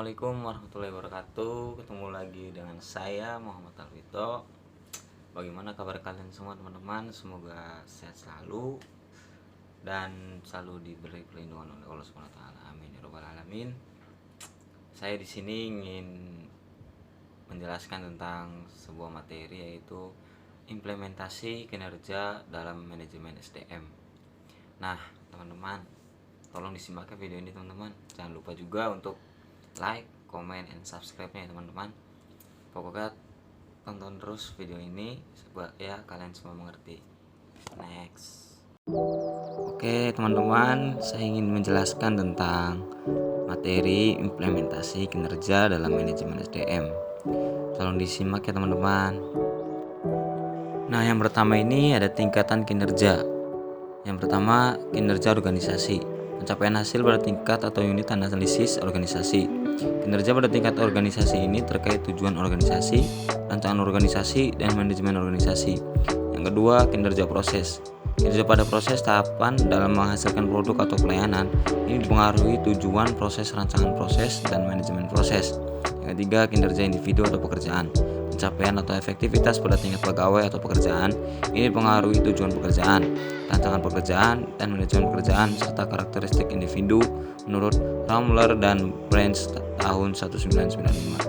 Assalamualaikum warahmatullahi wabarakatuh. Ketemu lagi dengan saya Muhammad Alwito. Bagaimana kabar kalian semua teman-teman? Semoga sehat selalu dan selalu diberi perlindungan oleh Allah Subhanahu wa taala. Amin ya rabbal alamin. Saya di sini ingin menjelaskan tentang sebuah materi, yaitu implementasi kinerja dalam manajemen SDM. Nah, teman-teman, tolong disimak video ini teman-teman. Jangan lupa juga untuk like, comment, and subscribe-nya ya teman-teman. Pokoknya tonton terus video ini supaya kalian semua mengerti. Next. Oke teman-teman, saya ingin menjelaskan tentang materi implementasi kinerja dalam manajemen SDM. Tolong disimak ya teman-teman. Nah, yang pertama ini ada tingkatan kinerja. Yang pertama, kinerja organisasi. Pencapaian hasil pada tingkat atau unit analisis organisasi. Kinerja pada tingkat organisasi ini terkait tujuan organisasi, rancangan organisasi, dan manajemen organisasi. Yang kedua, kinerja proses. Kinerja pada proses tahapan dalam menghasilkan produk atau pelayanan. Ini dipengaruhi tujuan proses, rancangan proses, dan manajemen proses. Yang ketiga, kinerja individu atau pekerjaan. Pencapaian atau efektivitas pada tingkat pegawai atau pekerjaan. Ini dipengaruhi tujuan pekerjaan, rancangan pekerjaan, dan manajemen pekerjaan, serta karakteristik individu menurut Ramler dan Branch tahun 1995.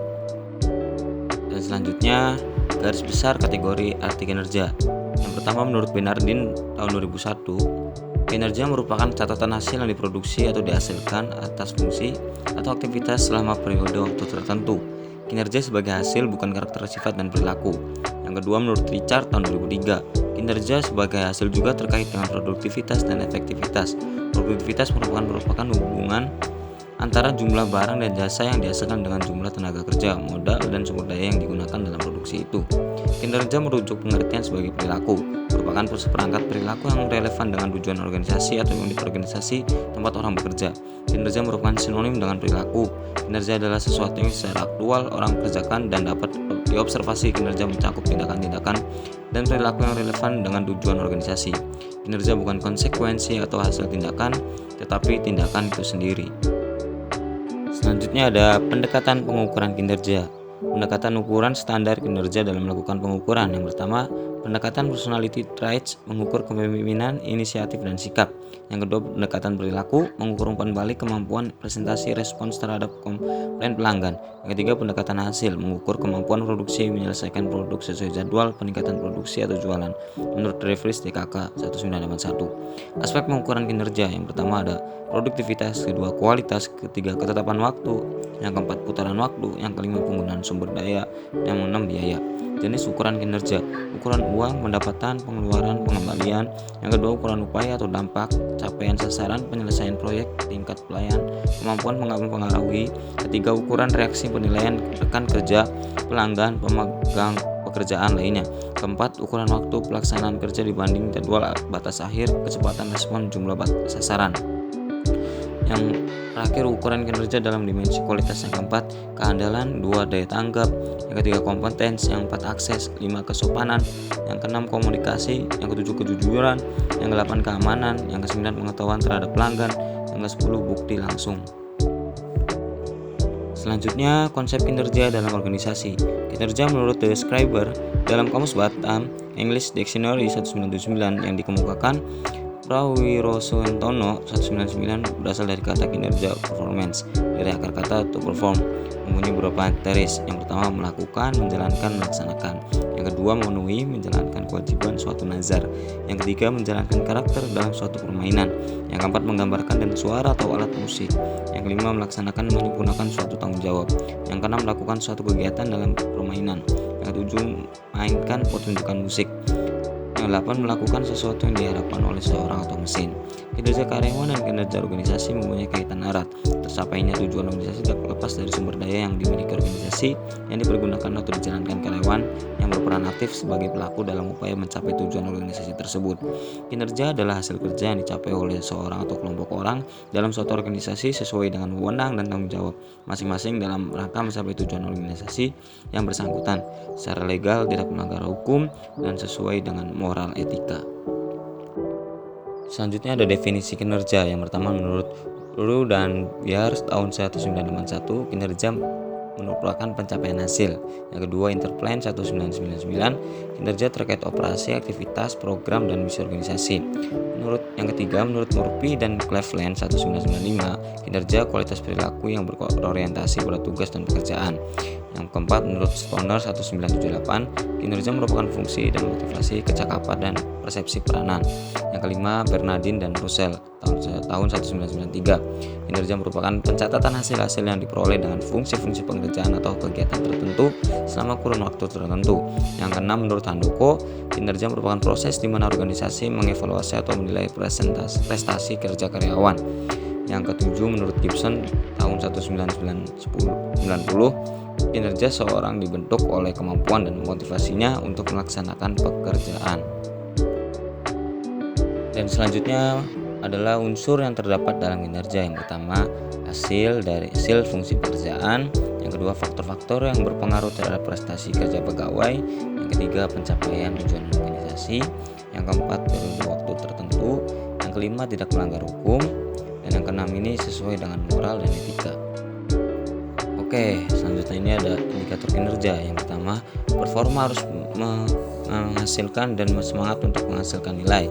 Dan selanjutnya, garis besar kategori arti kinerja. Yang pertama, menurut Bernardin tahun 2001, kinerja merupakan catatan hasil yang diproduksi atau dihasilkan atas fungsi atau aktivitas selama periode waktu tertentu. Kinerja sebagai hasil, bukan karakter, sifat, dan perilaku. Yang kedua, menurut Richard tahun 2003, kinerja sebagai hasil juga terkait dengan produktivitas dan efektivitas. Produktivitas merupakan hubungan antara jumlah barang dan jasa yang dihasilkan dengan jumlah tenaga kerja, modal, dan sumber daya yang digunakan dalam produksi itu. Kinerja merujuk pengertian sebagai perilaku, merupakan seperangkat perilaku yang relevan dengan tujuan organisasi atau unit organisasi tempat orang bekerja. Kinerja merupakan sinonim dengan perilaku. Kinerja adalah sesuatu yang secara aktual orang kerjakan dan dapat diobservasi. Kinerja mencakup tindakan-tindakan dan perilaku yang relevan dengan tujuan organisasi. Kinerja bukan konsekuensi atau hasil tindakan, tetapi tindakan itu sendiri. Selanjutnya ada pendekatan pengukuran kinerja. Pendekatan ukuran standar kinerja dalam melakukan pengukuran. Yang pertama, pendekatan personality traits, mengukur kepemimpinan, inisiatif, dan sikap. Yang kedua, pendekatan perilaku, mengukur umpan balik, kemampuan presentasi, respons terhadap komplain pelanggan. Yang ketiga, pendekatan hasil, mengukur kemampuan produksi, menyelesaikan produk sesuai jadwal, peningkatan produksi atau jualan. Menurut Referis DKK 1981. Aspek pengukuran kinerja, yang pertama ada produktivitas, kedua kualitas, ketiga ketetapan waktu, yang keempat putaran waktu, yang kelima penggunaan sumber daya, yang keenam biaya. Jenis ukuran kinerja, ukuran uang, pendapatan, pengeluaran, pengembalian. Yang kedua, ukuran upaya atau dampak, capaian sasaran, penyelesaian proyek, tingkat pelayan, kemampuan mempengaruhi. Ketiga, ukuran reaksi penilaian rekan kerja, pelanggan, pemegang pekerjaan lainnya. Keempat, ukuran waktu pelaksanaan kerja dibanding jadwal batas akhir, kecepatan respon, jumlah sasaran. Yang terakhir, ukuran kinerja dalam dimensi kualitas. Yang keempat, keandalan. Dua, daya tanggap. Yang ketiga, kompetensi. Yang empat, akses. Lima, kesopanan. Yang keenam, komunikasi. Yang ketujuh, kejujuran. Yang kedelapan, keamanan. Yang kesembilan, pengetahuan terhadap pelanggan. Yang kesepuluh, bukti langsung. Selanjutnya, konsep kinerja dalam organisasi. Kinerja menurut The Scriber dalam Kamus Batam English Dictionary 1979 yang dikemukakan Prawirosuntono 199 berasal dari kata kinerja performance, dari akar kata to perform, mempunyai beberapa teris. Yang pertama, melakukan, menjalankan, melaksanakan. Yang kedua, memenuhi, menjalankan kewajiban suatu nazar. Yang ketiga, menjalankan karakter dalam suatu permainan. Yang keempat, menggambarkan dan suara atau alat musik. Yang kelima, melaksanakan, menyempurnakan suatu tanggung jawab. Yang keenam, melakukan suatu kegiatan dalam permainan. Yang ketujuh, mainkan pertunjukan musik. Yang delapan, melakukan sesuatu yang diharapkan oleh seorang atau mesin. Kinerja karyawan dan kinerja organisasi mempunyai kaitan erat. Tercapainya tujuan organisasi tak lepas dari sumber daya yang dimiliki organisasi yang dipergunakan atau dijalankan karyawan yang berperan aktif sebagai pelaku dalam upaya mencapai tujuan organisasi tersebut. Kinerja adalah hasil kerja yang dicapai oleh seorang atau kelompok orang dalam suatu organisasi sesuai dengan wewenang dan tanggung jawab masing-masing dalam rangka mencapai tujuan organisasi yang bersangkutan secara legal, tidak melanggar hukum, dan sesuai dengan moral etika. Selanjutnya ada definisi kinerja. Yang pertama, menurut Dulu dan biar tahun 1991 kinerja merupakan pencapaian hasil. Yang kedua Interplan 1999 kinerja terkait operasi, aktivitas, program, dan misi organisasi. Yang ketiga menurut Murphy dan Cleveland 1995 kinerja kualitas perilaku yang berorientasi pada tugas dan pekerjaan. Yang keempat menurut Stoner 1978 kinerja merupakan fungsi dan motivasi, kecakapan, dan persepsi peranan. Yang kelima Bernardin dan Russell tahun 1993 kinerja merupakan pencatatan hasil-hasil yang diperoleh dengan fungsi-fungsi pengerjaan atau kegiatan tertentu selama kurun waktu tertentu. Yang keenam menurut Handoko kinerja merupakan proses di mana organisasi mengevaluasi atau menilai prestasi kerja karyawan. Yang ketujuh menurut Gibson tahun 1990 kinerja seorang dibentuk oleh kemampuan dan motivasinya untuk melaksanakan pekerjaan. Dan selanjutnya adalah unsur yang terdapat dalam kinerja. Yang pertama hasil fungsi pekerjaan. Yang kedua faktor-faktor yang berpengaruh terhadap prestasi kerja pegawai. Yang ketiga pencapaian tujuan organisasi. Yang keempat periode waktu tertentu. Yang kelima tidak melanggar hukum. Dan yang keenam ini sesuai dengan moral dan etika. Oke, selanjutnya ini ada indikator kinerja. Yang pertama, performa harus menghasilkan dan semangat untuk menghasilkan nilai.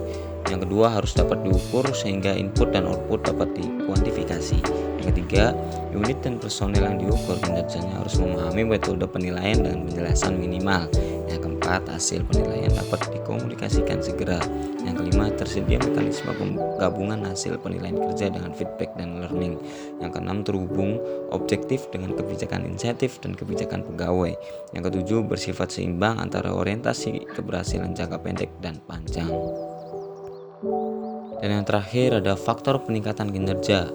Yang kedua, harus dapat diukur sehingga input dan output dapat dikuantifikasi. Yang ketiga, unit dan personel yang diukur kinerjanya harus memahami metode penilaian dan penjelasan minimal. Yang keempat, hasil penilaian dapat dikomunikasikan segera. Yang kelima, tersedia mekanisme penggabungan hasil penilaian kerja dengan feedback dan learning. Yang keenam, terhubung objektif dengan kebijakan insentif dan kebijakan pegawai. Yang ketujuh, bersifat seimbang antara orientasi keberhasilan jangka pendek dan panjang. Dan yang terakhir ada faktor peningkatan kinerja.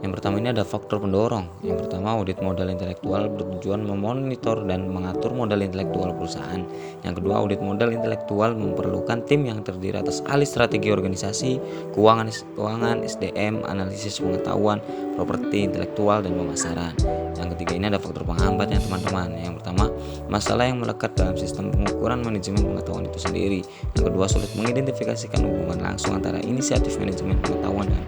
Yang pertama ini ada faktor pendorong. Yang pertama audit modal intelektual bertujuan memonitor dan mengatur modal intelektual perusahaan. Yang kedua audit modal intelektual memerlukan tim yang terdiri atas ahli strategi organisasi, keuangan, SDM, analisis pengetahuan, properti intelektual, dan pemasaran. Yang ketiga ini ada faktor penghambat ya teman-teman. Yang pertama masalah yang melekat dalam sistem pengukuran manajemen pengetahuan itu sendiri. Yang kedua sulit mengidentifikasikan hubungan langsung antara inisiatif manajemen pengetahuan dan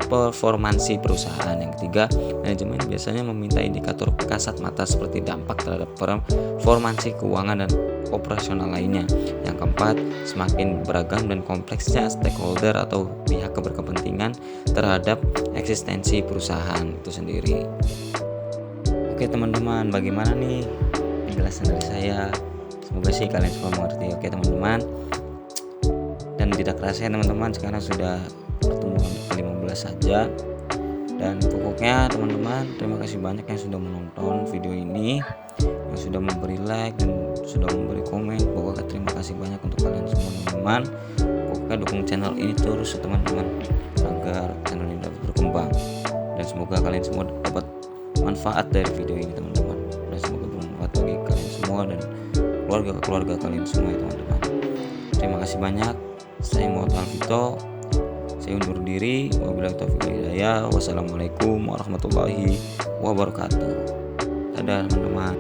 performansi perusahaan. Yang ketiga, manajemen biasanya meminta indikator kasat mata seperti dampak terhadap performansi keuangan dan operasional lainnya. Yang keempat, semakin beragam dan kompleksnya stakeholder atau pihak berkepentingan terhadap eksistensi perusahaan itu sendiri. Oke teman-teman, bagaimana nih penjelasan dari saya? Semoga sih kalian semua mengerti. Oke teman-teman, dan tidak kerasa ya teman-teman, sekarang sudah pertemuan ke-15 saja. Dan pokoknya teman-teman, terima kasih banyak yang sudah menonton video ini, yang sudah memberi like dan sudah memberi komen. Pokoknya terima kasih banyak untuk kalian semua teman-teman. Pokoknya dukung channel ini terus ya teman-teman, agar channel ini dapat berkembang. Dan semoga kalian semua dapat manfaat dari video ini teman-teman. Dan semoga bermanfaat bagi kalian semua dan keluarga kalian semua ya teman-teman. Terima kasih banyak. Saya Muhammad Alvito. Saya undur diri. Wabillahi taufiq wal hidayah. Wassalamualaikum warahmatullahi wabarakatuh. Dadah teman-teman.